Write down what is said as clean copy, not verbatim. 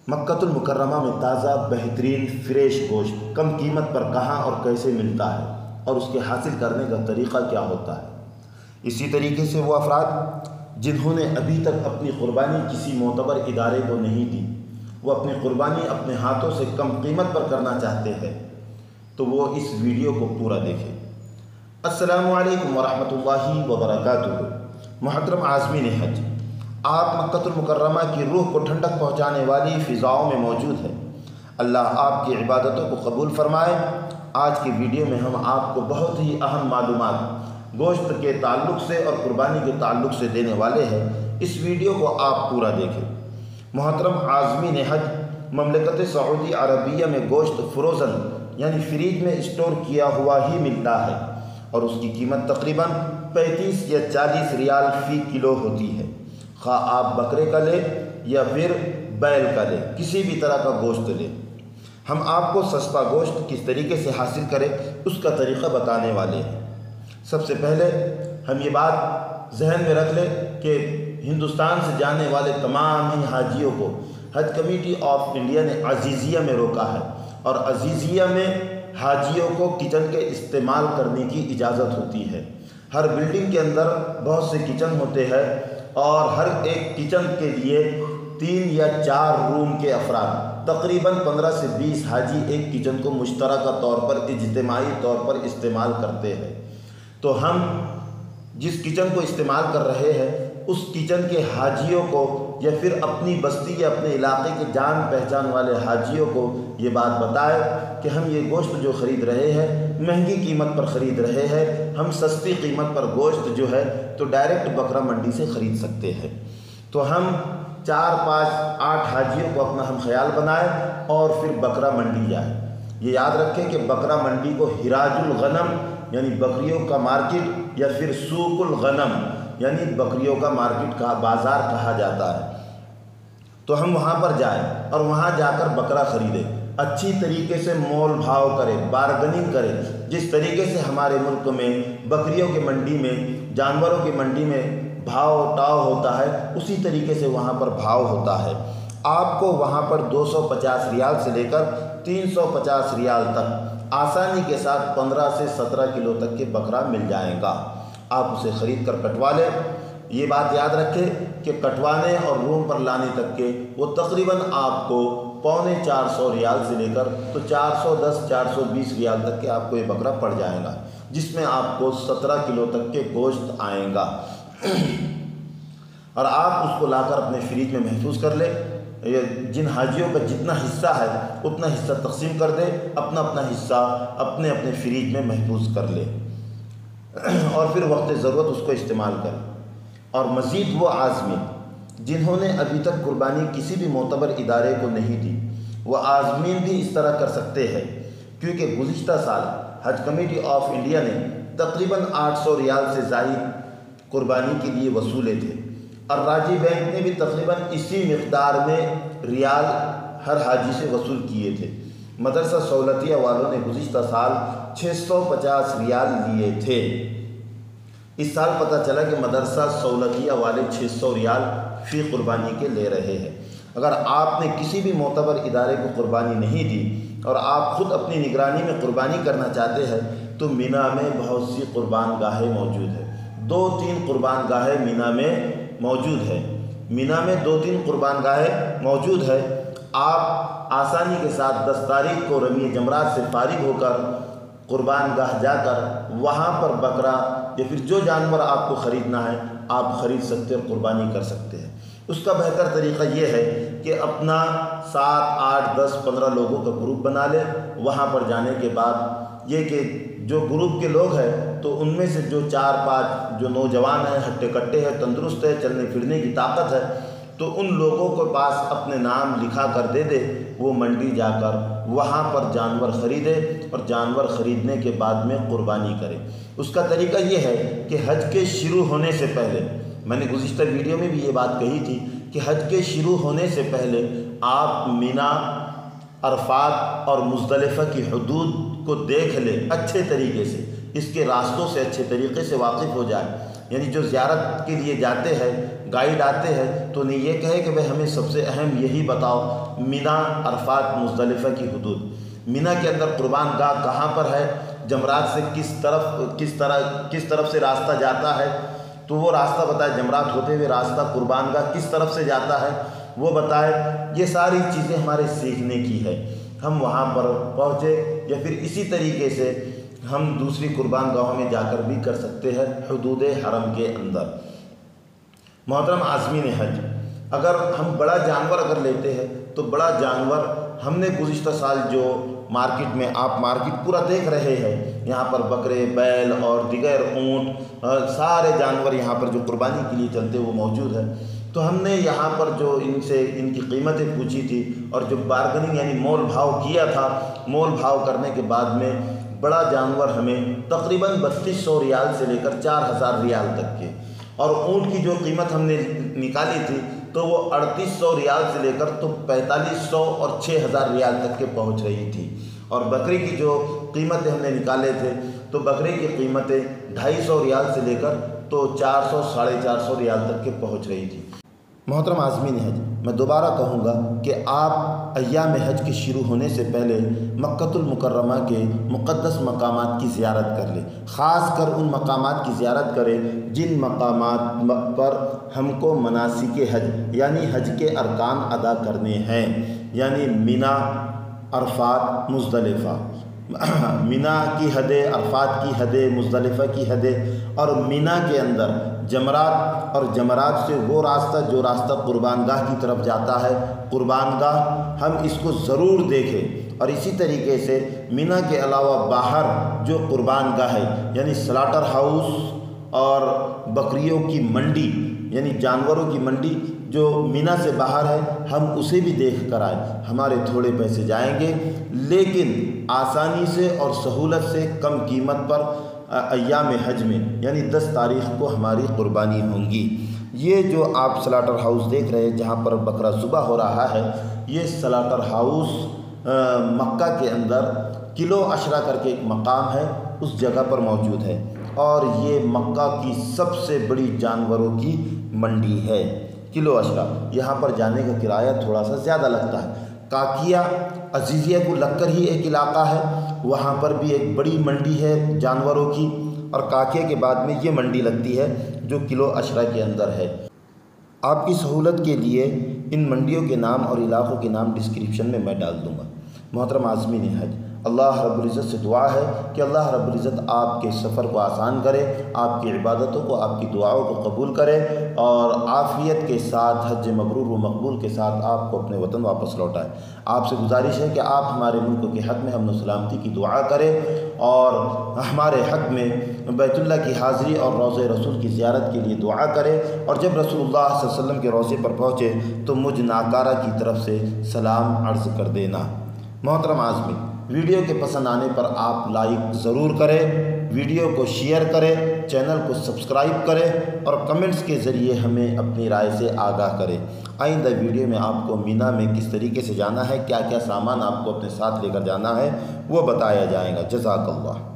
مکۃ المکرمہ میں تازہ بہترین فریش گوشت کم قیمت پر کہاں اور کیسے ملتا ہے اور اس کے حاصل کرنے کا طریقہ کیا ہوتا ہے؟ اسی طریقے سے وہ افراد جنہوں نے ابھی تک اپنی قربانی کسی معتبر ادارے کو نہیں دی، وہ اپنی قربانی اپنے ہاتھوں سے کم قیمت پر کرنا چاہتے ہیں، تو وہ اس ویڈیو کو پورا دیکھیں۔ السلام علیکم ورحمۃ اللہ وبرکاتہ۔ محترم عازمین حج، آپ مکۃ المکرمہ کی روح کو ٹھنڈک پہنچانے والی فضاؤں میں موجود ہیں۔ اللہ آپ کی عبادتوں کو قبول فرمائے۔ آج کی ویڈیو میں ہم آپ کو بہت ہی اہم معلومات گوشت کے تعلق سے اور قربانی کے تعلق سے دینے والے ہیں۔ اس ویڈیو کو آپ پورا دیکھیں۔ محترم عازمین حج، مملکت سعودی عربیہ میں گوشت فروزن یعنی فریج میں اسٹور کیا ہوا ہی ملتا ہے اور اس کی قیمت تقریباً 35 یا 40 ریال فی کلو ہوتی ہے۔ خواہ آپ بکرے کا لیں یا پھر بیل کا لیں، کسی بھی طرح کا گوشت لیں، ہم آپ کو سستا گوشت کس طریقے سے حاصل کریں اس کا طریقہ بتانے والے ہیں۔ سب سے پہلے ہم یہ بات ذہن میں رکھ لیں کہ ہندوستان سے جانے والے تمام ہی حاجیوں کو حج کمیٹی آف انڈیا نے عزیزیہ میں روکا ہے، اور عزیزیہ میں حاجیوں کو کچن کے استعمال کرنے کی اجازت ہوتی ہے۔ ہر بلڈنگ کے اندر بہت سے کچن ہوتے ہیں اور ہر ایک کچن کے لیے 3 یا 4 روم کے افراد، تقریباً 15 سے 20 حاجی ایک کچن کو مشترکہ طور پر اجتماعی طور پر استعمال کرتے ہیں۔ تو ہم جس کچن کو استعمال کر رہے ہیں اس کچن کے حاجیوں کو یا پھر اپنی بستی یا اپنے علاقے کے جان پہچان والے حاجیوں کو یہ بات بتائے کہ ہم یہ گوشت جو خرید رہے ہیں مہنگی قیمت پر خرید رہے ہیں، ہم سستی قیمت پر گوشت جو ہے تو ڈائریکٹ بکرا منڈی سے خرید سکتے ہیں۔ تو ہم 4، 5، 8 حاجیوں کو اپنا ہم خیال بنائیں اور پھر بکرا منڈی جائیں۔ یہ یاد رکھیں کہ بکرا منڈی کو ہراج الغنم یعنی بکریوں کا مارکیٹ یا پھر سوق الغنم یعنی بکریوں کا مارکیٹ کا بازار کہا جاتا ہے۔ تو ہم وہاں پر جائیں اور وہاں جا کر بکرا خریدیں، اچھی طریقے سے مول بھاؤ کریں، بارگننگ کریں۔ جس طریقے سے ہمارے ملک میں بکریوں کی منڈی میں، جانوروں کی منڈی میں بھاؤ ٹاؤ ہوتا ہے، اسی طریقے سے وہاں پر بھاؤ ہوتا ہے۔ آپ کو وہاں پر 250 ریال سے لے کر 350 ریال تک آسانی کے ساتھ 15 سے 17 کلو تک کے بکرا مل جائے گا۔ آپ اسے خرید کر کٹوا لیں۔ یہ بات یاد رکھیں کہ کٹوانے اور روم پر لانے تک کے وہ تقریباً آپ کو 450 ریال سے لے کر تو 410 420 ریال تک کے آپ کو یہ بکرا پڑ جائے گا، جس میں آپ کو 17 کلو تک کے گوشت آئیں گا، اور آپ اس کو لا کر اپنے فریج میں محفوظ کر لیں۔ جن حاجیوں کا جتنا حصہ ہے اتنا حصہ تقسیم کر دیں، اپنا اپنا حصہ اپنے اپنے فریج میں محفوظ کر لیں، اور پھر وقت ضرورت اس کو استعمال کریں۔ اور مزید وہ عازمین جنہوں نے ابھی تک قربانی کسی بھی معتبر ادارے کو نہیں دی، وہ عازمین بھی اس طرح کر سکتے ہیں، کیونکہ گزشتہ سال حج کمیٹی آف انڈیا نے تقریباً 800 ریال سے زائد قربانی کے لیے وصولے تھے، اور راجی بینک نے بھی تقریباً اسی مقدار میں ریال ہر حاجی سے وصول کیے تھے۔ مدرسہ سہولتیہ والوں نے گزشتہ سال 650 ریال لیے تھے۔ اس سال پتہ چلا کہ مدرسہ سہولتیہ والے 600 ریال فی قربانی کے لے رہے ہیں۔ اگر آپ نے کسی بھی معتبر ادارے کو قربانی نہیں دی اور آپ خود اپنی نگرانی میں قربانی کرنا چاہتے ہیں تو مینا میں بہت سی قربان گاہیں موجود ہیں۔ 2-3 قربان گاہیں مینا میں موجود ہے۔ مینا میں 2-3 قربان گاہیں موجود ہے۔ آپ آسانی کے ساتھ 10 تاریخ کو رمی جمرات سے فارغ ہو کر قربان گاہ جا کر وہاں پر بکرا یا پھر جو جانور آپ کو خریدنا ہے آپ خرید سکتے اور قربانی کر سکتے ہیں۔ اس کا بہتر طریقہ یہ ہے کہ اپنا 7، 8، 10، 15 لوگوں کا گروپ بنا لیں۔ وہاں پر جانے کے بعد یہ کہ جو گروپ کے لوگ ہیں تو ان میں سے جو 4-5 جو نوجوان ہیں، ہٹے کٹے ہیں، تندرست ہے، چلنے پھرنے کی طاقت ہے، تو ان لوگوں کے پاس اپنے نام لکھا کر دے دے، وہ منڈی جا کر وہاں پر جانور خریدے اور جانور خریدنے کے بعد میں قربانی کرے۔ اس کا طریقہ یہ ہے کہ حج کے شروع ہونے سے پہلے، میں نے گزشتہ ویڈیو میں بھی یہ بات کہی تھی کہ حج کے شروع ہونے سے پہلے آپ مینا، عرفات اور مزدلفہ کی حدود کو دیکھ لیں، اچھے طریقے سے اس کے راستوں سے اچھے طریقے سے واقف ہو جائیں۔ یعنی جو زیارت کے لیے جاتے ہیں، گائیڈ آتے ہیں تو انہیں یہ کہے کہ بھئی ہمیں سب سے اہم یہی بتاؤ، مینا، عرفات، مزدلفہ کی حدود، مینا کے اندر قربان گاہ کہاں پر ہے، جمرات سے کس طرف سے راستہ جاتا ہے، تو وہ راستہ بتائے، جمرات ہوتے ہوئے راستہ قربان گاہ کس طرف سے جاتا ہے وہ بتائے۔ یہ ساری چیزیں ہمارے سیکھنے کی ہے، ہم وہاں پر پہنچے یا پھر اسی طریقے سے ہم دوسری قربان گاہوں میں جا کر بھی کر سکتے ہیں حدود حرم کے اندر۔ محترم عازمین حج، اگر ہم بڑا جانور اگر لیتے ہیں تو بڑا جانور ہم نے گزشتہ سال جو مارکیٹ میں، آپ مارکیٹ پورا دیکھ رہے ہیں، یہاں پر بکرے، بیل اور دیگر اونٹ، سارے جانور یہاں پر جو قربانی کے لیے چلتے وہ موجود ہے۔ تو ہم نے یہاں پر جو ان سے ان کی قیمتیں پوچھی تھی اور جو بارگننگ یعنی مول بھاؤ کیا تھا، مول بھاؤ کرنے کے بعد میں بڑا جانور ہمیں تقریباً 3200 ریال سے لے کر 4000 ریال تک کے، اور اونٹ کی جو قیمت ہم نے نکالی تھی تو وہ 3800 ریال سے لے کر تو 4500 اور 6000 ریال تک کے پہنچ رہی تھی، اور بکری کی جو قیمتیں ہم نے نکالے تھے تو بکری کی قیمتیں 250 ریال سے لے کر تو 400 450 ریال تک کے پہنچ رہی تھی۔ محترم عازمین حج، میں دوبارہ کہوں گا کہ آپ ایام حج کے شروع ہونے سے پہلے مکۃ المکرمہ کے مقدس مقامات کی زیارت کر لیں، خاص کر ان مقامات کی زیارت کریں جن مقامات پر ہم کو مناسک حج یعنی حج کے ارکان ادا کرنے ہیں، یعنی مینا، عرفات، مزدلفہ۔ مینا کی حدیں، عرفات کی حدیں، مزدلفہ کی حدیں، اور مینا کے اندر جمرات، اور جمرات سے وہ راستہ جو راستہ قربان گاہ کی طرف جاتا ہے، قربان گاہ ہم اس کو ضرور دیکھیں۔ اور اسی طریقے سے مینا کے علاوہ باہر جو قربان گاہ ہے یعنی سلاٹر ہاؤس اور بکریوں کی منڈی یعنی جانوروں کی منڈی جو مینا سے باہر ہے، ہم اسے بھی دیکھ کر آئیں۔ ہمارے تھوڑے پیسے جائیں گے لیکن آسانی سے اور سہولت سے کم قیمت پر ایام حج میں یعنی 10 تاریخ کو ہماری قربانی ہوں گی۔ یہ جو آپ سلاٹر ہاؤس دیکھ رہے ہیں جہاں پر بکرا ذبح ہو رہا ہے، یہ سلاٹر ہاؤس مکہ کے اندر کلو عشرہ کر کے ایک مقام ہے، اس جگہ پر موجود ہے، اور یہ مکہ کی سب سے بڑی جانوروں کی منڈی ہے۔ کلو عشرہ، یہاں پر جانے کا کرایہ تھوڑا سا زیادہ لگتا ہے۔ کاکیا عزیزیہ کو لگ کر ہی ایک علاقہ ہے، وہاں پر بھی ایک بڑی منڈی ہے جانوروں کی، اور کاکیا کے بعد میں یہ منڈی لگتی ہے جو کلو عشرہ کے اندر ہے۔ آپ کی سہولت کے لیے ان منڈیوں کے نام اور علاقوں کے نام ڈسکرپشن میں ڈال دوں گا۔ محترم عازمین حج، اللہ رب العزت سے دعا ہے کہ اللہ رب العزت آپ کے سفر کو آسان کرے، آپ کی عبادتوں کو، آپ کی دعاؤں کو قبول کرے، اور عافیت کے ساتھ حج مبرور و مقبول کے ساتھ آپ کو اپنے وطن واپس لوٹائے۔ آپ سے گزارش ہے کہ آپ ہمارے ملک کے حق میں امن و سلامتی کی دعا کریں، اور ہمارے حق میں بیت اللہ کی حاضری اور روضہ رسول کی زیارت کے لیے دعا کریں، اور جب رسول اللہ صلی اللہ علیہ وسلم کے روضے پر پہنچے تو مجھ ناکارہ کی طرف سے سلام عرض کر دینا۔ محترم عازمین، ویڈیو کے پسند آنے پر آپ لائک ضرور کریں، ویڈیو کو شیئر کریں، چینل کو سبسکرائب کریں، اور کمنٹس کے ذریعے ہمیں اپنی رائے سے آگاہ کریں۔ آئندہ ویڈیو میں آپ کو مینا میں کس طریقے سے جانا ہے، کیا کیا سامان آپ کو اپنے ساتھ لے کر جانا ہے، وہ بتایا جائے گا۔ جزاک اللہ۔